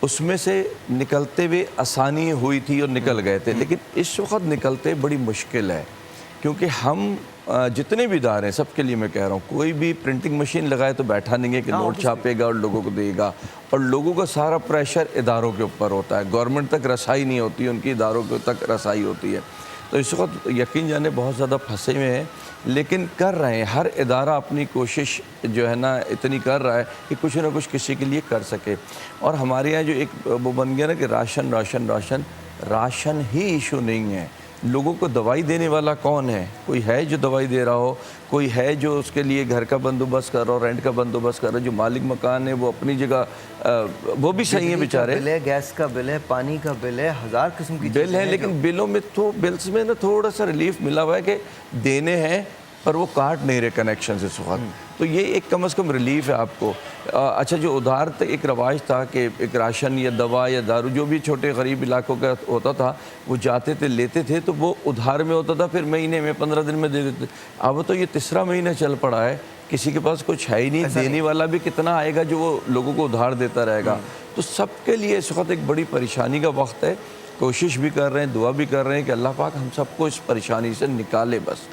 اس میں سے نکلتے ہوئے آسانی ہوئی تھی اور نکل گئے تھے، لیکن اس وقت نکلتے بڑی مشکل ہے، کیونکہ ہم جتنے بھی ادارے ہیں سب کے لیے میں کہہ رہا ہوں، کوئی بھی پرنٹنگ مشین لگائے تو بیٹھا نہیں ہے کہ نوٹ چھاپے گا اور لوگوں کو دے گا، اور لوگوں کا سارا پریشر اداروں کے اوپر ہوتا ہے، گورنمنٹ تک رسائی نہیں ہوتی، ان کی اداروں کے تک رسائی ہوتی ہے۔ تو اس وقت یقین جانے بہت زیادہ پھنسے ہوئے ہیں، لیکن کر رہے ہیں، ہر ادارہ اپنی کوشش جو ہے نا اتنی کر رہا ہے کہ کچھ نہ کچھ کسی کے لیے کر سکے۔ اور ہمارے یہاں جو ایک وہ بن گیا نا کہ راشن ہی ایشو نہیں ہے، لوگوں کو دوائی دینے والا کون ہے؟ کوئی ہے جو دوائی دے رہا ہو، کوئی ہے جو اس کے لیے گھر کا بندوبست کر رہا ہو، رینٹ کا بندوبست کر رہا ہو، جو مالک مکان ہے وہ اپنی جگہ وہ بھی صحیح ہیں بیچارے، بل ہے، گیس کا بل ہے، پانی کا بل ہے، ہزار قسم کی بل ہیں، لیکن بلوں میں تو بلز میں نا تھوڑا سا ریلیف ملا ہوا ہے کہ دینے ہیں پر وہ کاٹ نہیں رہے کنیکشنز اس وقت، تو یہ ایک کم از کم ریلیف ہے آپ کو۔ اچھا، جو ادھار ایک رواج تھا کہ ایک راشن یا دوا یا دارو جو بھی چھوٹے غریب علاقوں کا ہوتا تھا وہ جاتے تھے لیتے تھے تو وہ ادھار میں ہوتا تھا، پھر مہینے میں 15 دن میں دے دیتے۔ اب تو یہ تیسرا مہینہ چل پڑا ہے، کسی کے پاس کچھ ہے ہی نہیں، دینے والا بھی کتنا آئے گا جو وہ لوگوں کو ادھار دیتا رہے گا، تو سب کے لیے اس وقت ایک بڑی پریشانی کا وقت ہے۔ کوشش بھی کر رہے ہیں، دعا بھی کر رہے ہیں کہ اللہ پاک ہم سب کو اس پریشانی سے نکالے بس۔